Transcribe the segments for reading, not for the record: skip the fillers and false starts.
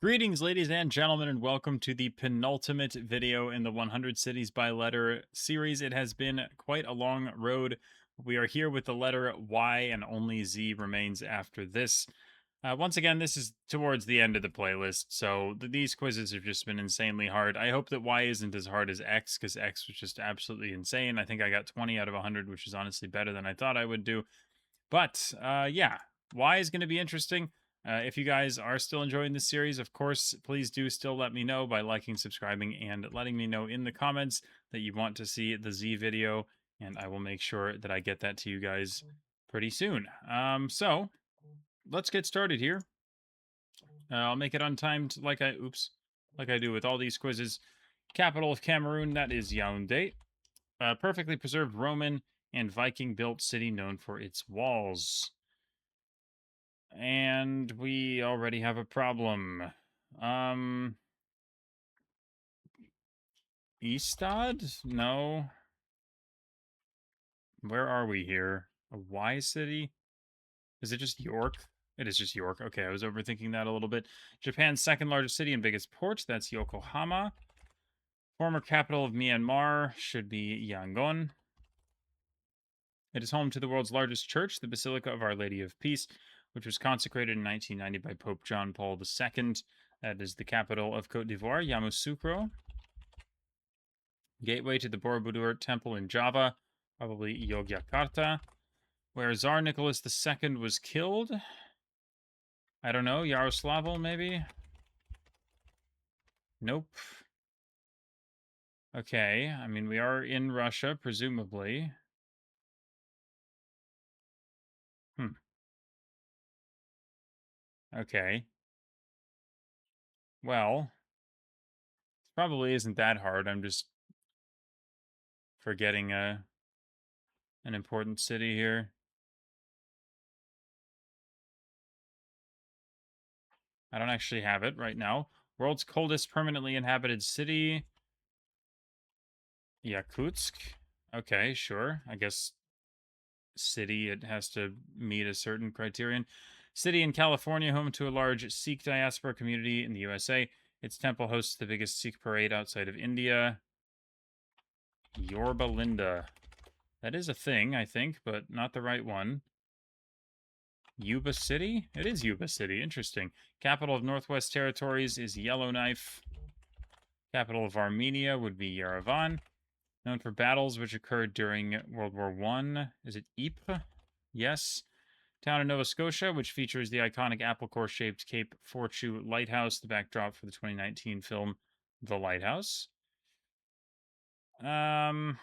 Greetings, ladies and gentlemen, and welcome to the penultimate video in the 100 Cities by Letter series. It has been quite a long road. We are here with the letter Y, and only Z remains after this. Once again, this is towards the end of the playlist, so these quizzes have just been insanely hard. I hope that Y isn't as hard as X, because X was just absolutely insane. I think I got 20 out of 100, which is honestly better than I thought I would do. But yeah, Y is going to be interesting. If you guys are still enjoying this series, of course, please do still let me know by liking, subscribing, and letting me know in the comments that you want to see the Z video, and I will make sure that I get that to you guys pretty soon. So let's get started here. I'll make it untimed like I do with all these quizzes. Capital of Cameroon, that is Yaoundé. Perfectly preserved Roman and Viking built city known for its walls. And we already have a problem. Eastad? No. Where are we here? A Y city? Is it just York? It is just York. Okay, I was overthinking that a little bit. Japan's second largest city and biggest port, that's Yokohama. Former capital of Myanmar should be Yangon. It is home to the world's largest church, the Basilica of Our Lady of Peace, which was consecrated in 1990 by Pope John Paul II. That is the capital of Cote d'Ivoire, Yamoussoukro. Gateway to the Borobudur Temple in Java, probably Yogyakarta, where Tsar Nicholas II was killed. I don't know, Yaroslavl, maybe? Nope. Okay, I mean, we are in Russia, presumably. Okay. Well, it probably isn't that hard. I'm just forgetting an important city here. I don't actually have it right now. World's coldest permanently inhabited city. Yakutsk. Okay, sure. I guess city, it has to meet a certain criterion. City in California, home to a large Sikh diaspora community in the USA. Its temple hosts the biggest Sikh parade outside of India. Yorba Linda. That is a thing, I think, but not the right one. Yuba City? It is Yuba City. Interesting. Capital of Northwest Territories is Yellowknife. Capital of Armenia would be Yerevan. Known for battles which occurred during World War I. Is it Ypres? Yes. Town in Nova Scotia, which features the iconic apple core-shaped Cape Fortune Lighthouse, the backdrop for the 2019 film The Lighthouse. Yarmouth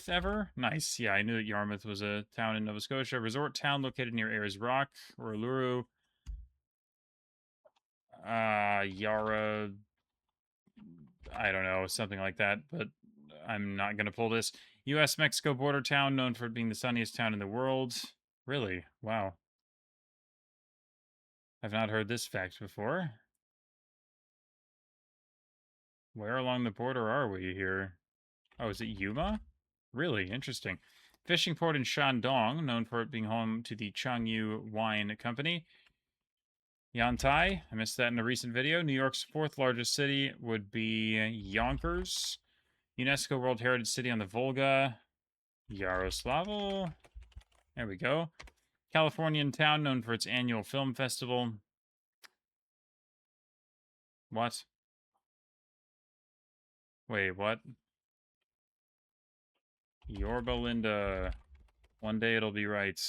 ever? Nice. Yeah, I knew that Yarmouth was a town in Nova Scotia. Resort town located near Ayers Rock or Uluru. Yara. I don't know, something like that, but I'm not going to pull this. US Mexico border town known for being the sunniest town in the world. Really? Wow. I've not heard this fact before. Where along the border are we here? Oh, is it Yuma? Really interesting. Fishing port in Shandong, known for it being home to the Changyu Wine Company. Yantai, I missed that in a recent video. New York's fourth largest city would be Yonkers. UNESCO World Heritage City on the Volga. Yaroslavl. There we go. Californian town known for its annual film festival. What? Wait, what? Yorba Linda. One day it'll be right.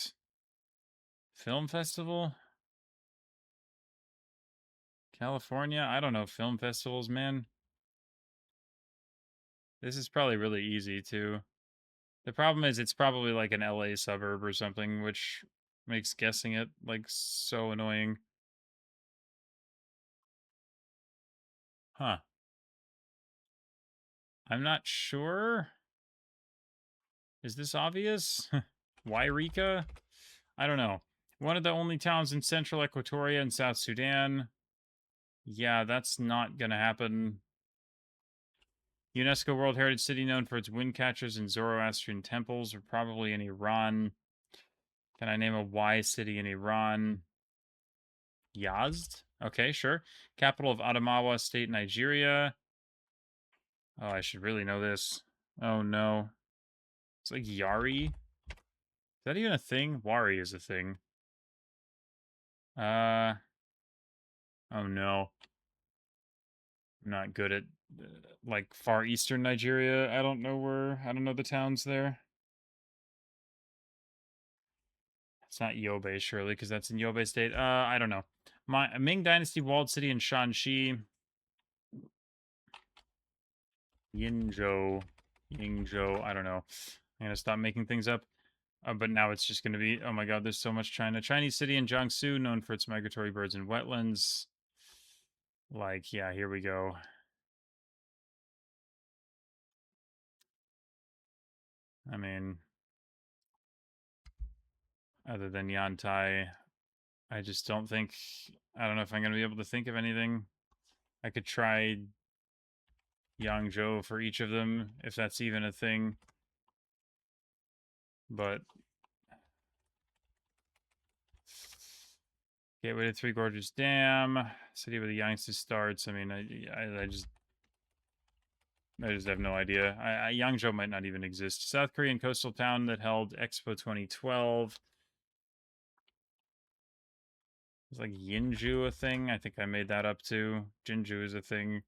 Film festival? California? I don't know film festivals, man. This is probably really easy, too. The problem is it's probably like an LA suburb or something, which makes guessing it, like, so annoying. Huh. I'm not sure. Is this obvious? Wairika? I don't know. One of the only towns in central Equatoria and South Sudan. Yeah, that's not gonna happen. UNESCO World Heritage City known for its wind catchers and Zoroastrian temples, or probably in Iran. Can I name a Y city in Iran? Yazd? Okay, sure. Capital of Adamawa State, Nigeria. Oh, I should really know this. Oh no. It's like Yari. Is that even a thing? Wari is a thing. Uh, oh no. I'm not good at like far eastern Nigeria. I don't know the towns there. It's not Yobe, surely, because that's in Yobe State. I don't know. My Ming Dynasty walled city in Shanxi. Yinzhou. Yingzhou. I don't know. I'm gonna stop making things up. But now it's just gonna be, oh my god, there's so much China. Chinese city in Jiangsu, known for its migratory birds and wetlands. Like, yeah, here we go. I mean, other than Yantai, I just don't think, I don't know if I'm gonna be able to think of anything. I could try Yangzhou for each of them, if that's even a thing. But Gateway to Three Gorges Dam, city where the Yangtze starts. I mean, I just have no idea. Yangzhou might not even exist. South Korean coastal town that held Expo 2012. It's like Yinju a thing. I think I made that up too. Jinju is a thing.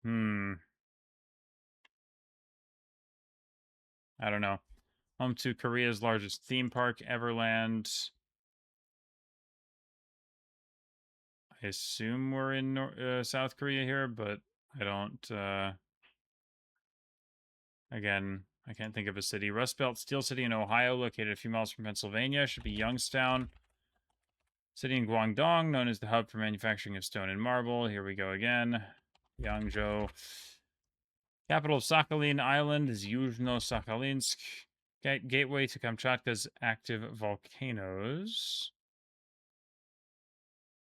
I don't know. Home to Korea's largest theme park, Everland. I assume we're in South Korea here, but I don't. Again, I can't think of a city. Rust Belt Steel City in Ohio, located a few miles from Pennsylvania, should be Youngstown. City in Guangdong, known as the hub for manufacturing of stone and marble. Here we go again. Yangzhou. Capital of Sakhalin Island is Yuzhno-Sakhalinsk. Gateway to Kamchatka's active volcanoes.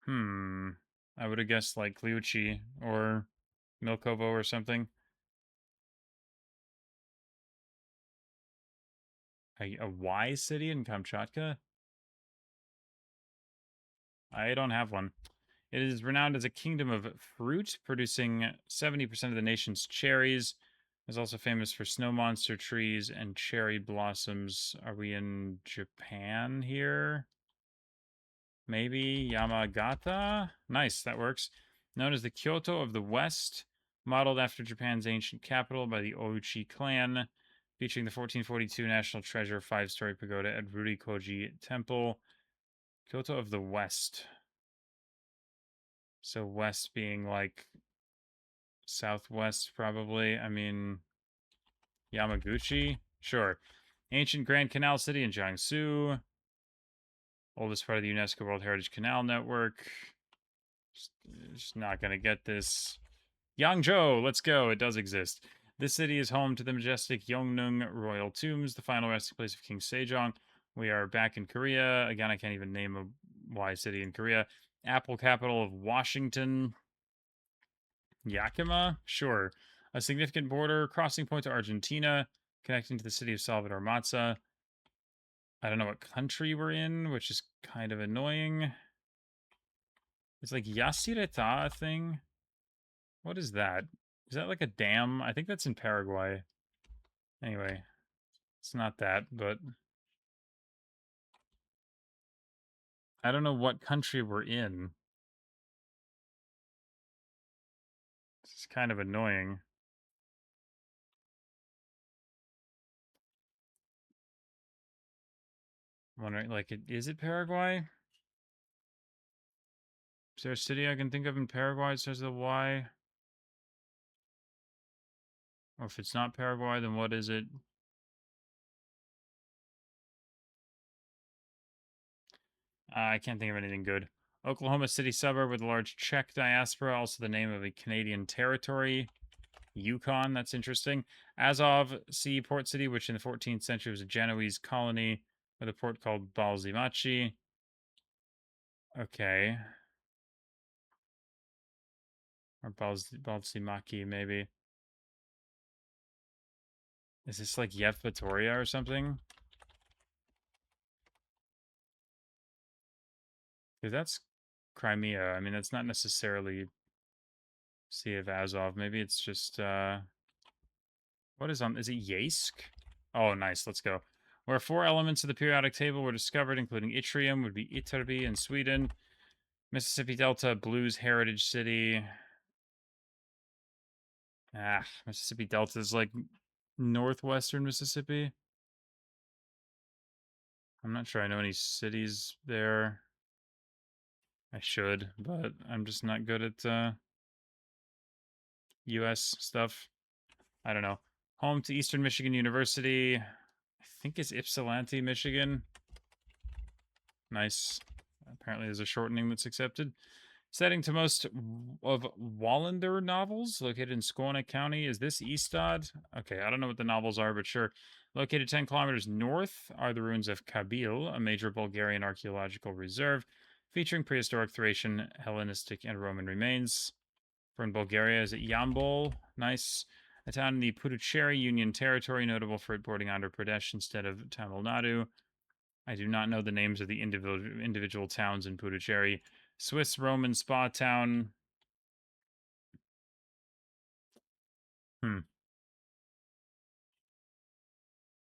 I would have guessed like Liuchi or Milkovo or something. A Y city in Kamchatka? I don't have one. It is renowned as a kingdom of fruit, producing 70% of the nation's cherries. It's also famous for snow monster trees and cherry blossoms. Are we in Japan here? Maybe Yamagata? Nice, that works. Known as the Kyoto of the West, modeled after Japan's ancient capital by the Ouchi clan, featuring the 1442 National Treasure 5-story pagoda at Rurikoji Temple. Kyoto of the West. So west being like southwest, probably. I mean, Yamaguchi? Sure. Ancient Grand Canal City in Jiangsu. Oldest part of the UNESCO World Heritage Canal Network. Just not going to get this. Yangzhou, let's go. It does exist. This city is home to the majestic Yongnung Royal Tombs, the final resting place of King Sejong. We are back in Korea. Again, I can't even name a Y city in Korea. Apple capital of Washington. Yakima? Sure. A significant border crossing point to Argentina, connecting to the city of Salvador Maza. I don't know what country we're in, which is kind of annoying. It's like Yasireta a thing. What is that? Is that like a dam? I think that's in Paraguay. Anyway, it's not that, but I don't know what country we're in. This is kind of annoying. I'm wondering, like, is it Paraguay? Is there a city I can think of in Paraguay that starts with a Y? Or if it's not Paraguay, then what is it? I can't think of anything good. Oklahoma City suburb with a large Czech diaspora, also the name of a Canadian territory. Yukon, that's interesting. Azov Sea port city, which in the 14th century was a Genoese colony with a port called Balzimachi. Okay. Or Balzimaki, maybe. Is this like Yevpatoria or something? Because that's Crimea. I mean, that's not necessarily Sea of Azov. Maybe it's just what is on? Is it Yeysk? Oh, nice. Let's go. Where 4 elements of the periodic table were discovered, including yttrium, would be Ytterby in Sweden. Mississippi Delta, Blues Heritage City. Mississippi Delta is like northwestern Mississippi. I'm not sure I know any cities there. I should, but I'm just not good at US stuff. I don't know. Home to Eastern Michigan University. I think it's Ypsilanti, Michigan. Nice. Apparently there's a shortening that's accepted. Setting to most of Wallander novels, located in Squanah County. Is this Istad? Okay, I don't know what the novels are, but sure. Located 10 kilometers north are the ruins of Kabil, a major Bulgarian archaeological reserve, featuring prehistoric Thracian, Hellenistic, and Roman remains. From Bulgaria, is it Yambol? Nice. A town in the Puducherry Union Territory, notable for it bordering Andhra Pradesh instead of Tamil Nadu. I do not know the names of the individual towns in Puducherry. Swiss Roman spa town. Hmm.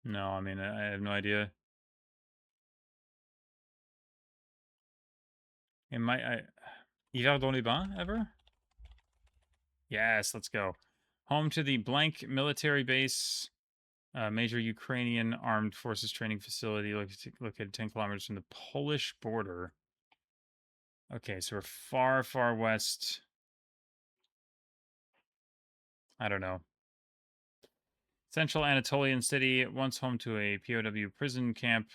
No, I mean, I have no idea. It might. Hiver dans les bains ever? Yes, let's go. Home to the blank military base, major Ukrainian armed forces training facility located 10 kilometers from the Polish border. Okay, so we're far, far west. I don't know. Central Anatolian city, once home to a POW prison camp,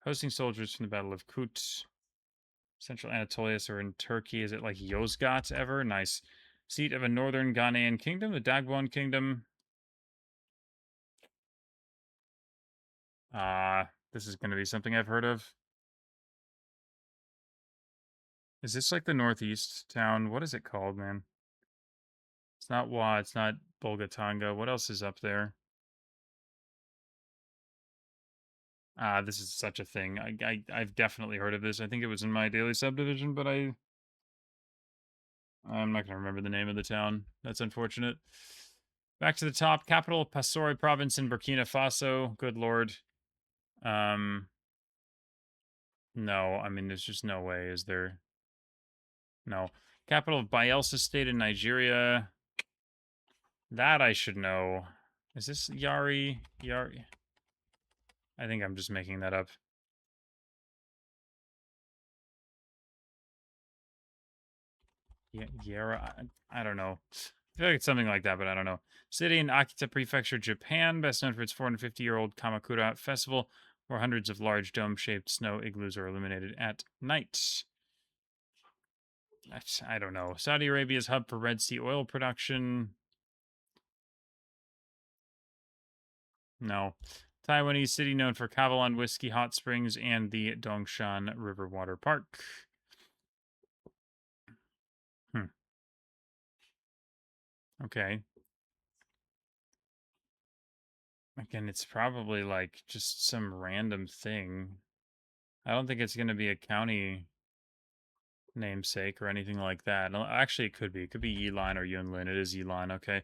hosting soldiers from the Battle of Kut. Central Anatolia, or in Turkey. Is it like Yozgat ever? Nice. Seat of a northern Ghanaian kingdom, the Dagwan Kingdom. This is going to be something I've heard of. Is this like the northeast town? What is it called, man? It's not Wa, it's not Bolgatanga. What else is up there? This is such a thing. I've definitely heard of this. I think it was in my daily subdivision, but I'm not gonna remember the name of the town. That's unfortunate. Back to the top. Capital, Pasori province in Burkina Faso. Good lord. No, I mean, there's just no way, is there? No. Capital of Bayelsa State in Nigeria. That I should know. Is this Yari? Yari? I think I'm just making that up. Yara? I don't know. I feel like it's something like that, but I don't know. City in Akita Prefecture, Japan, best known for its 450-year-old Kamakura Festival, where hundreds of large dome-shaped snow igloos are illuminated at night. I don't know. Saudi Arabia's hub for Red Sea oil production. No. Taiwanese city known for Kavalon Whiskey Hot Springs and the Dongshan River Water Park. Okay. Again, it's probably like just some random thing. I don't think it's going to be a county namesake or anything like that. No, actually, it could be. It could be Yilan or Yunlin. It is Yilan, okay.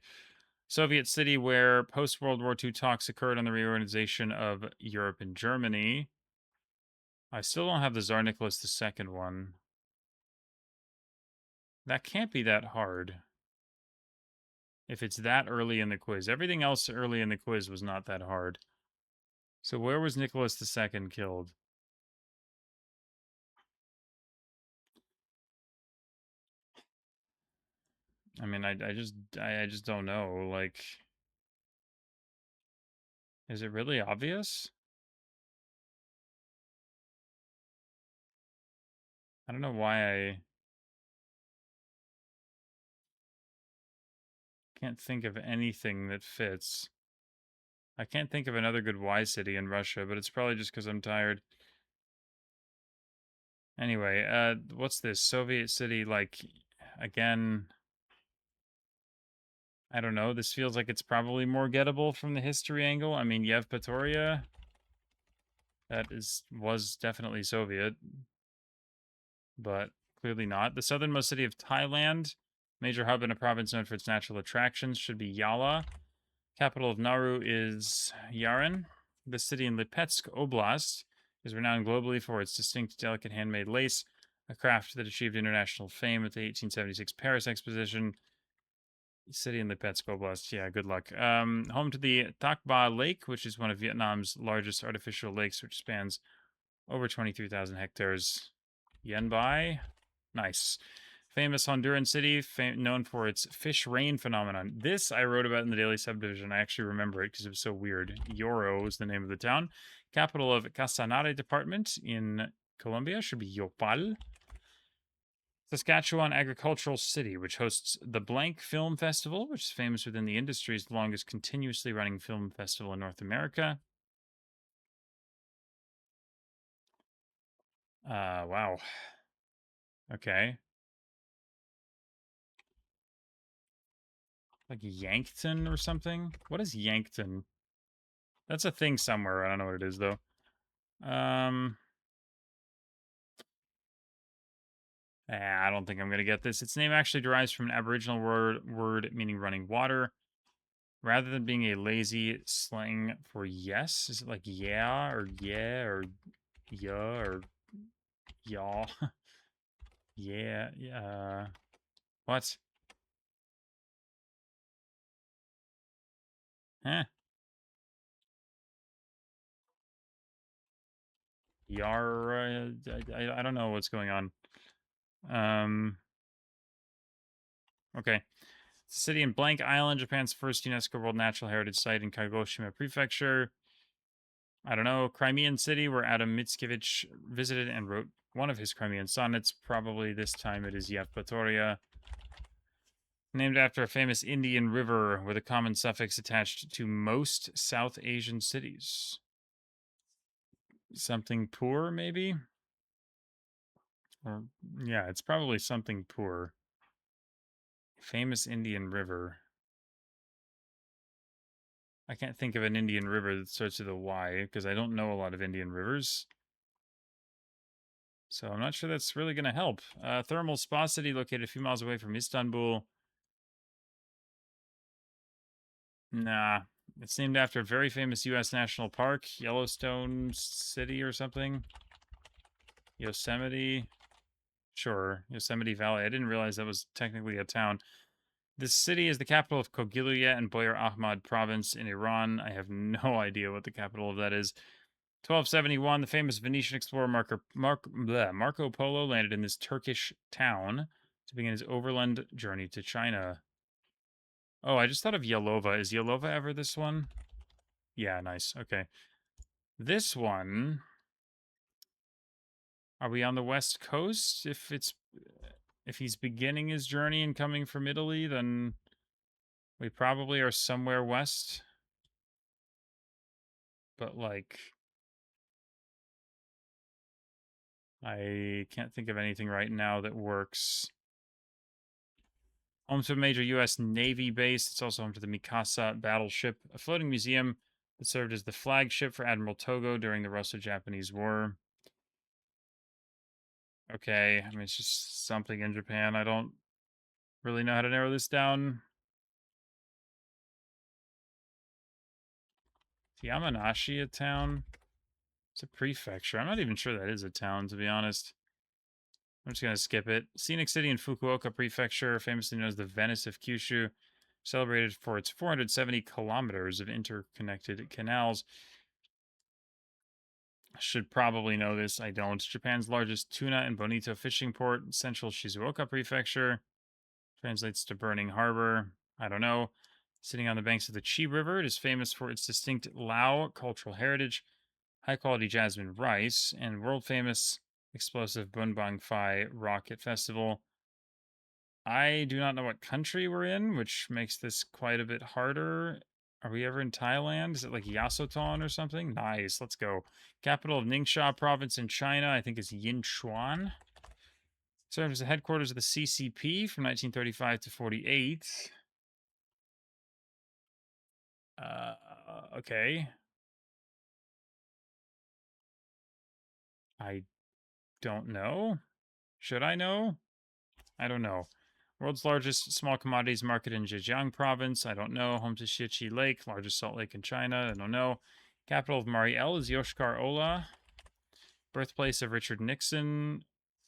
Soviet city where post-World War II talks occurred on the reorganization of Europe and Germany. I still don't have the Tsar Nicholas II one. That can't be that hard. If it's that early in the quiz. Everything else early in the quiz was not that hard. So where was Nicholas II killed? I mean, I just don't know. Like, is it really obvious? I don't know why I can't think of anything that fits. I can't think of another good Y city in Russia, but it's probably just because I'm tired. Anyway, what's this? Soviet city, like, again, I don't know. This feels like it's probably more gettable from the history angle. I mean, Yevpatoria, that was definitely Soviet, but Clearly not. The southernmost city of Thailand, major hub in a province known for its natural attractions, should be Yala. Capital of Nauru is Yaren. The city in Lipetsk Oblast is renowned globally for its distinct, delicate handmade lace, a craft that achieved international fame at the 1876 Paris Exposition. City in Lipetsk Oblast. Yeah, good luck. Home to the Takba Lake, which is one of Vietnam's largest artificial lakes, which spans over 23,000 hectares. Yen Bai. Nice. Famous Honduran city, known for its fish rain phenomenon. This I wrote about in the Daily Subdivision. I actually remember it because it was so weird. Yoro is the name of the town. Capital of Casanare Department in Colombia should be Yopal. Saskatchewan Agricultural City, which hosts the Blank Film Festival, which is famous within the industry's longest continuously running film festival in North America. Wow. Okay. Like Yankton or something? What is Yankton? That's a thing somewhere. I don't know what it is though. I don't think I'm gonna get this. Its name actually derives from an Aboriginal word meaning running water. Rather than being a lazy slang for yes, is it like yeah or yeah or yaw? Yeah, yeah. What? Huh? Yar. I don't know what's going on. Um. Okay. It's a city in Blank Island, Japan's first UNESCO World Natural Heritage Site in Kagoshima Prefecture. I don't know. Crimean City, where Adam Mickiewicz visited and wrote one of his Crimean sonnets. Probably this time it is Yevpatoria. Named after a famous Indian river with a common suffix attached to most South Asian cities. Something poor, maybe? Or, yeah, it's probably something poor. Famous Indian river. I can't think of an Indian river that starts with a Y because I don't know a lot of Indian rivers. So I'm not sure that's really going to help. Thermal spa city located a few miles away from Istanbul. Nah. It's named after a very famous U.S. national park, Yellowstone City or something. Yosemite. Sure, Yosemite Valley. I didn't realize that was technically a town. This city is the capital of Kogiliya and Boyar Ahmad province in Iran. I have no idea what the capital of that is. 1271, the famous Venetian explorer Marco Polo landed in this Turkish town to begin his overland journey to China. Oh, I just thought of Yalova. Is Yalova ever this one? Yeah, nice. Okay. This one, are we on the west coast? If he's beginning his journey and coming from Italy, then we probably are somewhere west. But like I can't think of anything right now that works. Home to a major U.S. Navy base. It's also home to the Mikasa battleship, a floating museum that served as the flagship for Admiral Togo during the Russo-Japanese War. Okay, I mean, it's just something in Japan. I don't really know how to narrow this down. Is Yamanashi a town? It's a prefecture. I'm not even sure that is a town, to be honest. I'm just going to skip it. Scenic city in Fukuoka Prefecture, famously known as the Venice of Kyushu, celebrated for its 470 kilometers of interconnected canals. I should probably know this. I don't. Japan's largest tuna and bonito fishing port, central Shizuoka Prefecture. Translates to burning harbor. I don't know. Sitting on the banks of the Chi River, it is famous for its distinct Lao cultural heritage, high quality jasmine rice, and world famous explosive Bunbang Phai rocket festival. I do not know what country we're in, which makes this quite a bit harder. Are we ever in Thailand? Is it like Yasoton or something? Nice, let's go. Capital of Ningxia province in China, I think is Yinchuan. Served as the headquarters of the CCP from 1935 to 48. Okay. I don't know. Should I know? I don't know. World's largest small commodities market in Zhejiang province. I don't know. Home to Shichi Lake, largest salt lake in China. I don't know. Capital of Mariel is Yoshkar Ola. Birthplace of Richard Nixon.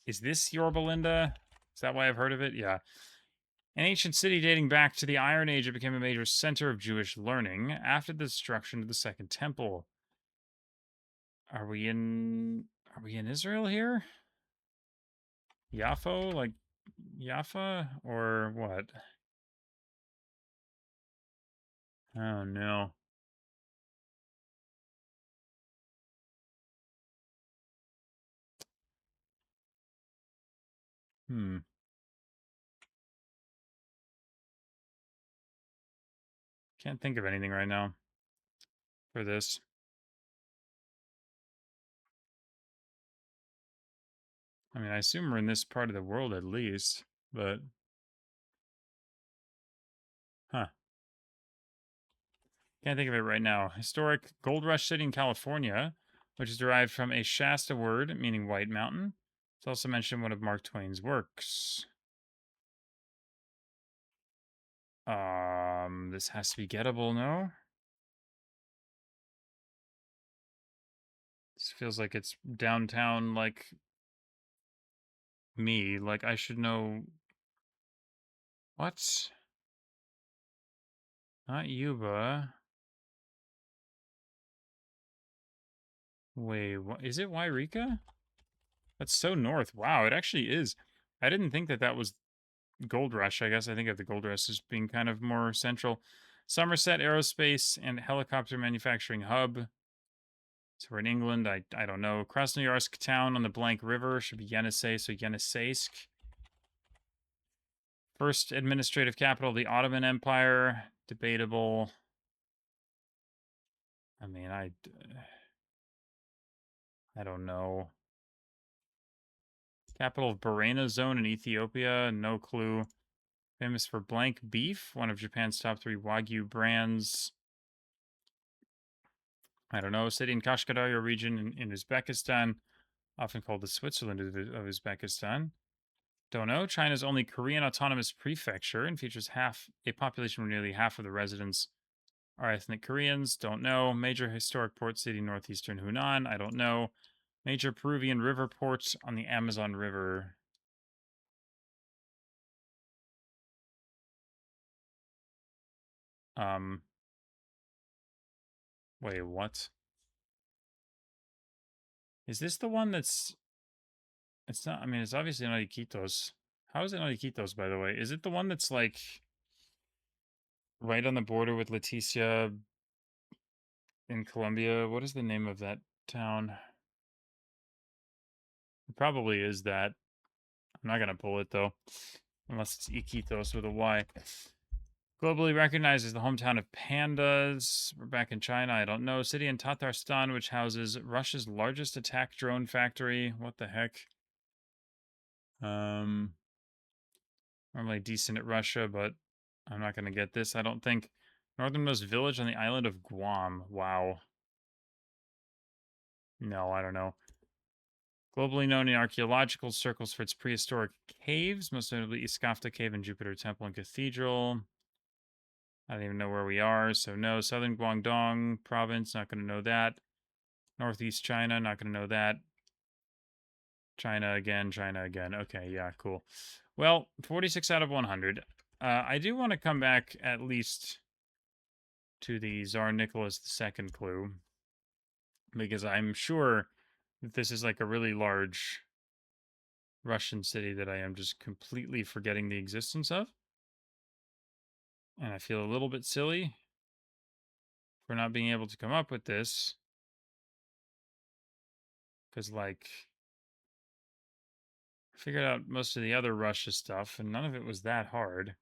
Is this Yorba Linda? Is that why I've heard of it? Yeah. An ancient city dating back to the Iron Age, it became a major center of Jewish learning after the destruction of the Second Temple. Are we in Israel here? Yaffo? Like Jaffa? Or what? Oh no. Hmm. Can't think of anything right now for this. I mean, I assume we're in this part of the world at least, but huh. Can't think of it right now. Historic gold rush city in California, which is derived from a Shasta word meaning white mountain. It's also mentioned in one of Mark Twain's works. This has to be gettable, no? This feels like it's downtown, like me. Like I should know. What? Not Yuba. Wait, what is it? Wairika? That's so north. Wow, it actually is. I didn't think that that was Gold Rush. I guess I think of the Gold Rush as being kind of more central. Somerset Aerospace and Helicopter Manufacturing Hub. So we're in England. I don't know. Krasnoyarsk town on the blank river should be Yenisei, so Yeniseisk. First administrative capital of the Ottoman Empire. Debatable. I mean, I don't know. Capital of Borena Zone in Ethiopia. No clue. Famous for blank beef, one of Japan's top three Wagyu brands. I don't know. City in Kashkadarya region in Uzbekistan, often called the Switzerland of Uzbekistan. Don't know. China's only Korean autonomous prefecture and features half a population where nearly half of the residents are ethnic Koreans. Don't know. Major historic port city northeastern Hunan. I don't know. Major Peruvian river port on the Amazon River. Um, wait, what? Is this the one that's? It's not. I mean, it's obviously not Iquitos. How is it not Iquitos, by the way? Is it the one that's like right on the border with Leticia in Colombia? What is the name of that town? It probably is that. I'm not gonna pull it though, unless it's Iquitos with a Y. Globally recognized as the hometown of pandas. We're back in China. I don't know. City in Tatarstan, which houses Russia's largest attack drone factory. What the heck? Um, Normally decent at Russia, but I'm not gonna get this. I don't think. Northernmost village on the island of Guam. Wow. No, I don't know. Globally known in archaeological circles for its prehistoric caves, most notably Iskafta Cave and Jupiter Temple and Cathedral. I don't even know where we are, so no. Southern Guangdong province, not going to know that. Northeast China, not going to know that. China again, China again. Okay, yeah, cool. Well, 46 out of 100. I do want to come back at least to the Tsar Nicholas II clue, because I'm sure that this is like a really large Russian city that I am just completely forgetting the existence of. And I feel a little bit silly for not being able to come up with this. Because, like, I figured out most of the other Russia stuff, and none of it was that hard.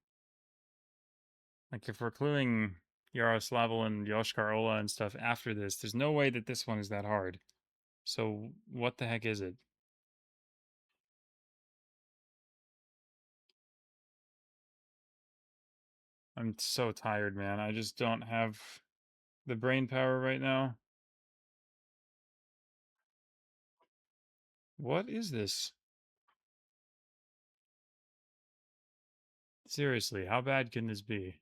Like, if we're cluing Yaroslavl and Yoshkar Ola and stuff after this, there's no way that this one is that hard. So, what the heck is it? I'm so tired, man. I just don't have the brain power right now. What is this? Seriously, how bad can this be?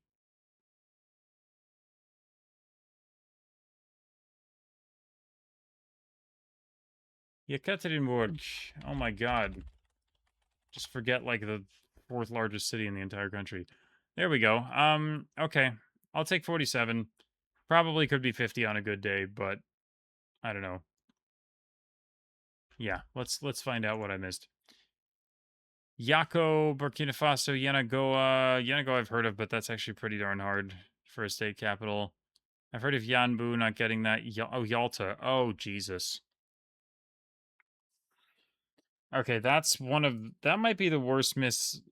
Yekaterinburg. Oh my god. Just forget like the fourth largest city in the entire country. There we go. Okay. I'll take 47. Probably could be 50 on a good day, but I don't know. Yeah, let's find out what I missed. Yako, Burkina Faso, Yenagoa. Yenagoa I've heard of, but that's actually pretty darn hard for a state capital. I've heard of Yanbu, not getting that. Oh, Yalta. Oh, Jesus. Okay, that might be the worst miss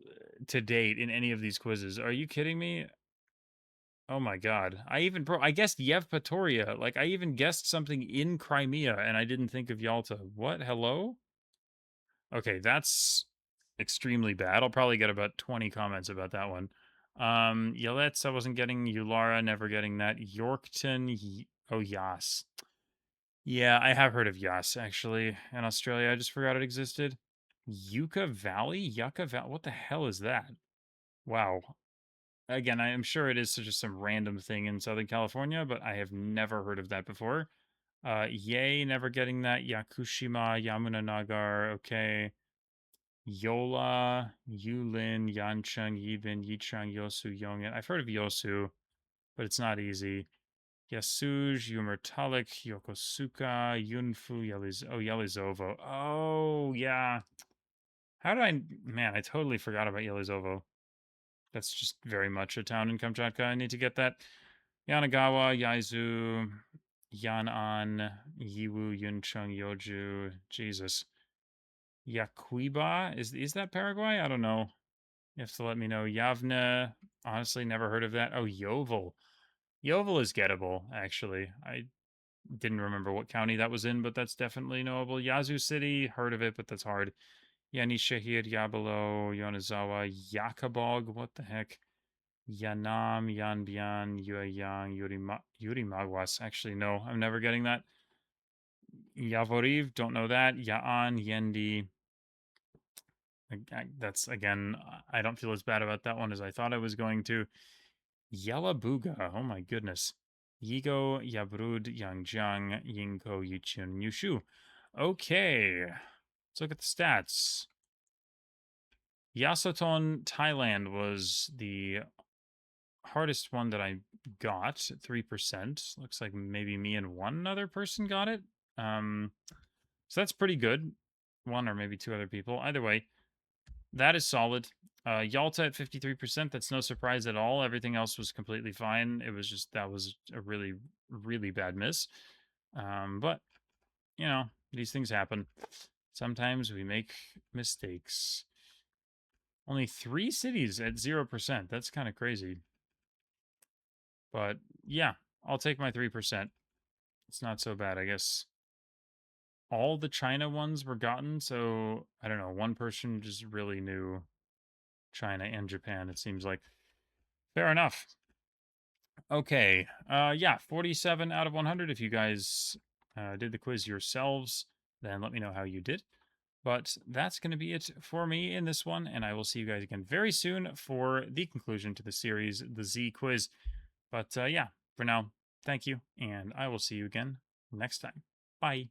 to date in any of these quizzes. Are you kidding me? Oh my god. I guessed Yevpatoria. Like I even guessed something in Crimea and I didn't think of Yalta. What? Hello? Okay, that's extremely bad. I'll probably get about 20 comments about that one. Yelets, I wasn't getting. Ulara, never getting that. Yorkton, oh, Yas. Yeah, I have heard of Yas, actually, in Australia. I just forgot it existed. Yucca Valley? Yucca Valley? What the hell is that? Wow. Again, I am sure it is just some random thing in Southern California, but I have never heard of that before. Yay, never getting that. Yakushima, Yamuna Nagar, okay. Yola, Yulin, Yancheng, Yibin, Yichang, Yosu, Yongin. I've heard of Yosu, but it's not easy. Yasuj, Yumurtalik, Yokosuka, Yunfu, Yelizovo. Oh, yeah. How did I. Man, I totally forgot about Yelizovo. That's just very much a town in Kamchatka. I need to get that. Yanagawa, Yaizu, Yanan, Yiwu, Yuncheng, Yoju. Jesus. Yaquiba? Is that Paraguay? I don't know. You have to let me know. Yavne, honestly, never heard of that. Oh, Yovel. Yovel is gettable, actually. I didn't remember what county that was in, but that's definitely knowable. Yazoo City, heard of it, but that's hard. Yanishahir, Yabalo, Yonazawa, Yakabog, what the heck? Yanam, Yanbian, Yueyang, Yurimagwas. Actually, no, I'm never getting that. Yavoriv, don't know that. Yaan, Yendi. That's, again, I don't feel as bad about that one as I thought I was going to. Yalabuga, oh my goodness. Yigo, Yabrud, Yangjiang, Yingko, Yichun, Yushu. Okay, let's look at the stats. Yasoton, Thailand was the hardest one that I got, 3%. Looks like maybe me and one other person got it. So that's pretty good. One or maybe two other people. Either way, that is solid. Yalta at 53%. That's no surprise at all. Everything else was completely fine. It was just that was a really, really bad miss. But, you know, these things happen. Sometimes we make mistakes. Only 3 cities at 0%. That's kind of crazy. But yeah, I'll take my 3%. It's not so bad, I guess. All the China ones were gotten, so I don't know. One person just really knew China and Japan, it seems like. Fair enough. Okay. Yeah, 47 out of 100. If you guys did the quiz yourselves, then let me know how you did. But that's going to be it for me in this one, and I will see you guys again very soon for the conclusion to the series, the Z quiz. But yeah, for now, thank you, and I will see you again next time. Bye.